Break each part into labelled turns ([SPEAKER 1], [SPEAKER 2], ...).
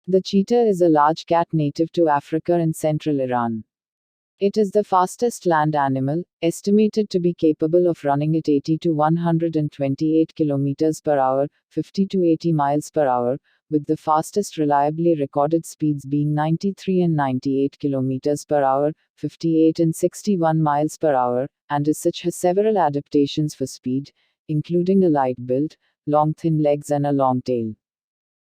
[SPEAKER 1] The cheetah is a large cat native to Africa and central Iran. It is the fastest land animal, estimated to be capable of running at 80 to 128 km per hour, 50 to 80 miles per hour, with the fastest reliably recorded speeds being 93 and 98 km per hour, 58 and 61 miles per hour, and as such has several adaptations for speed, including a light build, long thin legs and a long tail.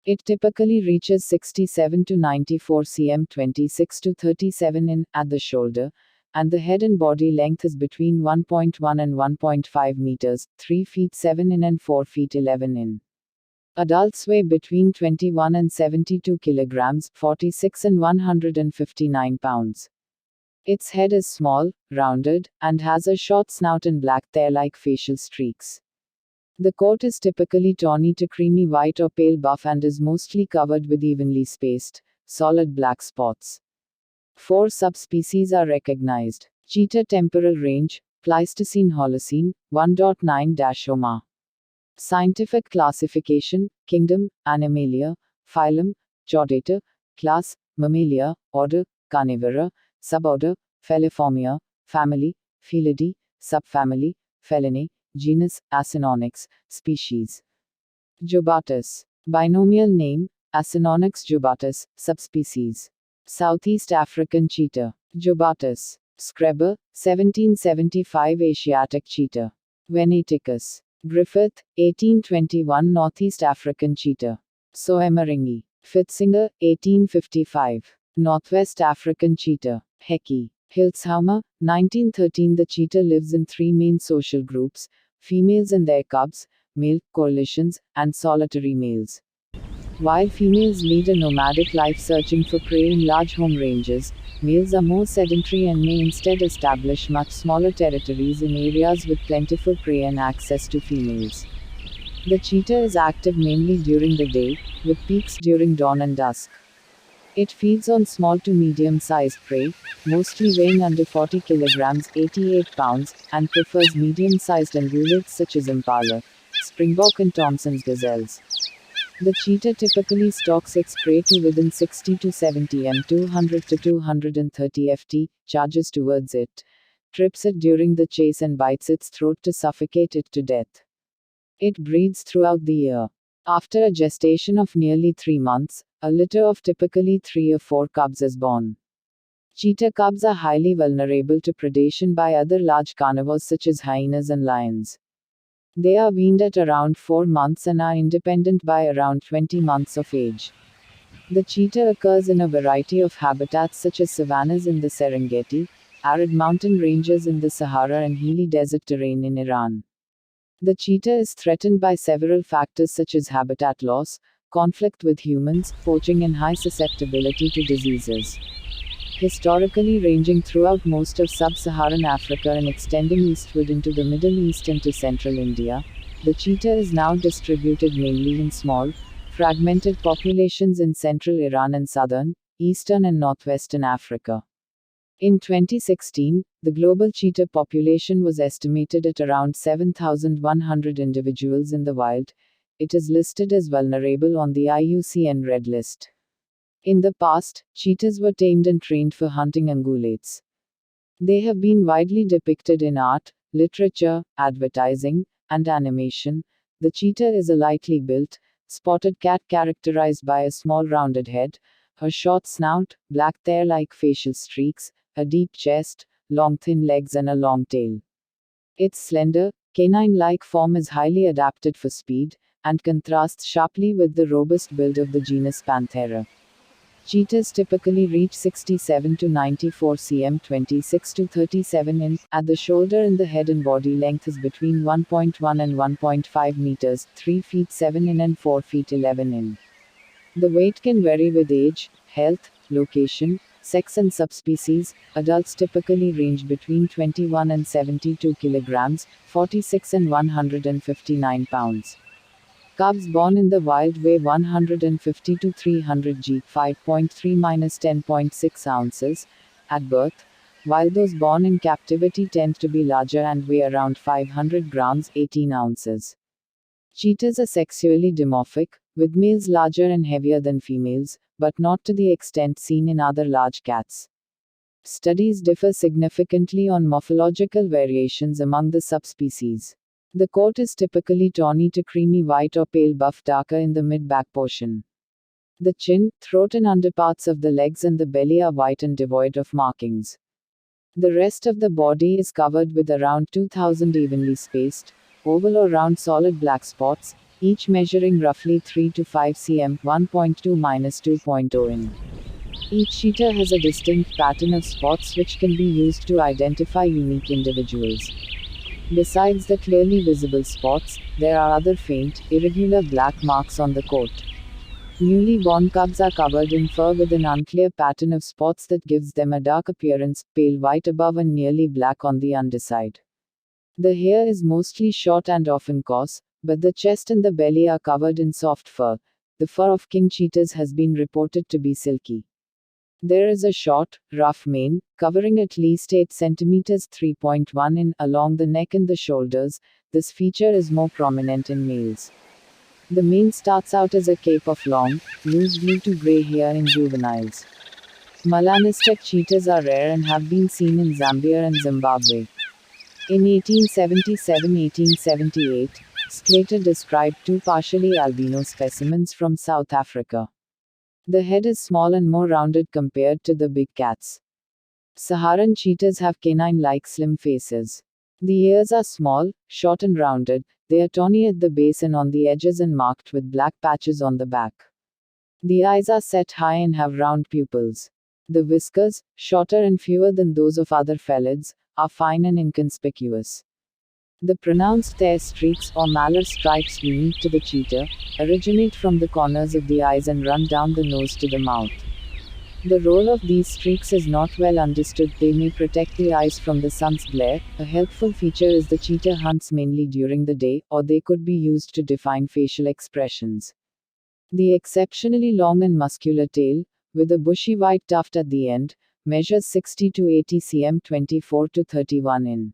[SPEAKER 1] It typically reaches 67 to 94 cm, 26 to 37 in at the shoulder, and the head and body length is between 1.1 and 1.5 meters, 3 feet 7 in and 4 feet 11 in. Adults weigh between 21 and 72 kilograms, 46 and 159 pounds. Its head is small, rounded, and has a short snout and black hair-like facial streaks. The coat is typically tawny to creamy white or pale buff and is mostly covered with evenly spaced, solid black spots. 4 subspecies are recognized. Cheetah temporal range, Pleistocene Holocene, 1.9-Oma. Scientific classification, Kingdom, Animalia, Phylum, Chordata, Class, Mammalia, Order, Carnivora, Suborder, Feliformia, Family, Felidae, Subfamily, Felinae, Genus, Acinonyx, Species. Jubatus. Binomial name, Acinonyx jubatus, subspecies. Southeast African cheetah. Jubatus. Skreber, 1775 Asiatic cheetah. Venaticus. Griffith, 1821 Northeast African cheetah. Soemmerringhi. Fitzinger, 1855. Northwest African cheetah. Heki. Hilsheimer, 1913. The cheetah lives in 3 main social groups: females and their cubs, male coalitions, and solitary males. While females lead a nomadic life searching for prey in large home ranges, males are more sedentary and may instead establish much smaller territories in areas with plentiful prey and access to females. The cheetah is active mainly during the day, with peaks during dawn and dusk. It feeds on small to medium-sized prey, mostly weighing under 40 kilograms, 88 pounds, and prefers medium-sized ungulates such as impala, springbok and Thompson's gazelles. The cheetah typically stalks its prey to within 60 to 70 m, 200 to 230 ft, charges towards it, trips it during the chase and bites its throat to suffocate it to death. It breeds throughout the year. After a gestation of nearly 3 months, a litter of typically 3 or 4 cubs is born. Cheetah cubs are highly vulnerable to predation by other large carnivores such as hyenas and lions. They are weaned at around 4 months and are independent by around 20 months of age. The cheetah occurs in a variety of habitats such as savannas in the Serengeti, arid mountain ranges in the Sahara and hilly desert terrain in Iran. The cheetah is threatened by several factors such as habitat loss, conflict with humans, poaching and high susceptibility to diseases. Historically ranging throughout most of sub-Saharan Africa and extending eastward into the Middle East and to central India, the cheetah is now distributed mainly in small, fragmented populations in central Iran and southern, eastern and northwestern Africa. In 2016, the global cheetah population was estimated at around 7,100 individuals in the wild. It is listed as vulnerable on the IUCN Red List. In the past, cheetahs were tamed and trained for hunting ungulates. They have been widely depicted in art, literature, advertising, and animation. The cheetah is a lightly built, spotted cat characterized by a small rounded head, a short snout, black hair-like facial streaks, a deep chest, long thin legs and a long tail. Its slender, canine-like form is highly adapted for speed, and contrasts sharply with the robust build of the genus Panthera. Cheetahs typically reach 67 to 94 cm, 26 to 37 in, at the shoulder, and the head and body length is between 1.1 and 1.5 meters, 3 feet 7 in and 4 feet 11 in. The weight can vary with age, health, location, sex and subspecies. Adults typically range between 21 and 72 kilograms, 46 and 159 pounds. Cubs born in the wild weigh 150 to 300 g, 5.3-10.6 ounces, at birth, while those born in captivity tend to be larger and weigh around 500 grams, 18 ounces. Cheetahs are sexually dimorphic, with males larger and heavier than females, but not to the extent seen in other large cats. Studies differ significantly on morphological variations among the subspecies. The coat is typically tawny to creamy white or pale buff, darker in the mid-back portion. The chin, throat and underparts of the legs and the belly are white and devoid of markings. The rest of the body is covered with around 2,000 evenly spaced, oval or round solid black spots, each measuring roughly 3 to 5 cm, 1.2–2.0 in. Each cheetah has a distinct pattern of spots which can be used to identify unique individuals. Besides the clearly visible spots, there are other faint, irregular black marks on the coat. Newly born cubs are covered in fur with an unclear pattern of spots that gives them a dark appearance, pale white above and nearly black on the underside. The hair is mostly short and often coarse, but the chest and the belly are covered in soft fur. The fur of king cheetahs has been reported to be silky. There is a short, rough mane, covering at least 8 cm 3.1 in along the neck and the shoulders. This feature is more prominent in males. The mane starts out as a cape of long, loose blue to gray hair in juveniles. Melanistic cheetahs are rare and have been seen in Zambia and Zimbabwe. In 1877–1878, Sclater described 2 partially albino specimens from South Africa. The head is small and more rounded compared to the big cats. Saharan cheetahs have canine-like slim faces. The ears are small, short and rounded. They are tawny at the base and on the edges and marked with black patches on the back. The eyes are set high and have round pupils. The whiskers, shorter and fewer than those of other felids, are fine and inconspicuous. The pronounced thair streaks or malar stripes unique to the cheetah originate from the corners of the eyes and run down the nose to the mouth. The role of these streaks is not well understood. They may protect the eyes from the sun's glare. A helpful feature is the cheetah hunts mainly during the day, or they could be used to define facial expressions. The exceptionally long and muscular tail, with a bushy white tuft at the end, measures 60 to 80 cm 24 to 31 in.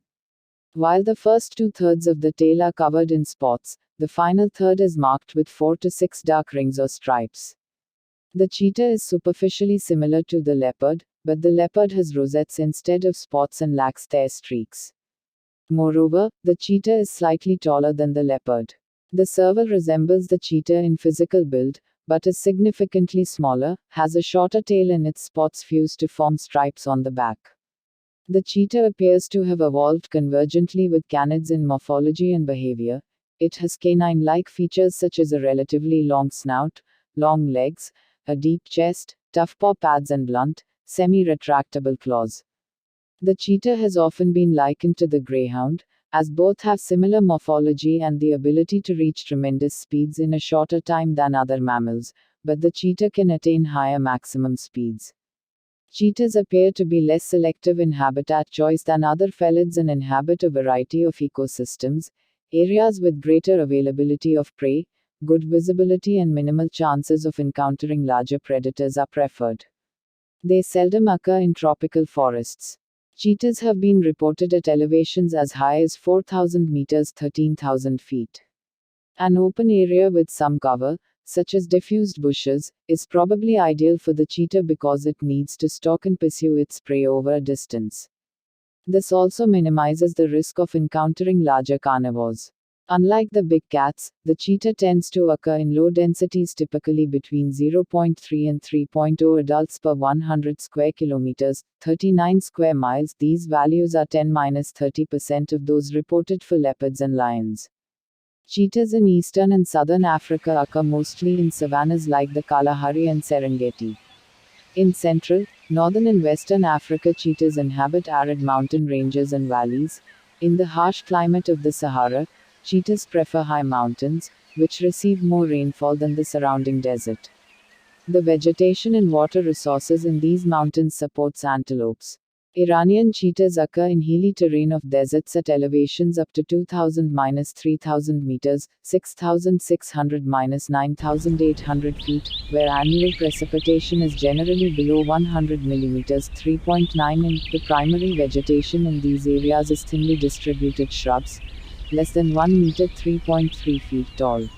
[SPEAKER 1] While the first 2/3 of the tail are covered in spots, the final third is marked with 4 to 6 dark rings or stripes. The cheetah is superficially similar to the leopard, but the leopard has rosettes instead of spots and lacks thair streaks. Moreover, the cheetah is slightly taller than the leopard. The serval resembles the cheetah in physical build, but is significantly smaller, has a shorter tail and its spots fuse to form stripes on the back. The cheetah appears to have evolved convergently with canids in morphology and behavior. It has canine-like features such as a relatively long snout, long legs, a deep chest, tough paw pads and blunt, semi-retractable claws. The cheetah has often been likened to the greyhound, as both have similar morphology and the ability to reach tremendous speeds in a shorter time than other mammals, but the cheetah can attain higher maximum speeds. Cheetahs appear to be less selective in habitat choice than other felids and inhabit a variety of ecosystems. Areas with greater availability of prey, good visibility and minimal chances of encountering larger predators are preferred. They seldom occur in tropical forests. Cheetahs have been reported at elevations as high as 4,000 meters 13,000 feet. An open area with some cover, such as diffused bushes, is probably ideal for the cheetah because it needs to stalk and pursue its prey over a distance. This also minimizes the risk of encountering larger carnivores. Unlike the big cats, the cheetah tends to occur in low densities, typically between 0.3 and 3.0 adults per 100 square kilometers, 39 square miles. These values are 10–30% of those reported for leopards and lions. Cheetahs in eastern and southern Africa occur mostly in savannas like the Kalahari and Serengeti. In central, northern and western Africa, cheetahs inhabit arid mountain ranges and valleys. In the harsh climate of the Sahara, cheetahs prefer high mountains, which receive more rainfall than the surrounding desert. The vegetation and water resources in these mountains supports antelopes. Iranian cheetahs occur in hilly terrain of deserts at elevations up to 2,000–3,000 meters, 6,600–9,800 feet, where annual precipitation is generally below 100 millimeters, 3.9 in. The primary vegetation in these areas is thinly distributed shrubs, less than 1 meter 3.3 feet tall.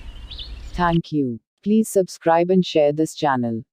[SPEAKER 1] Thank you. Please subscribe and share this channel.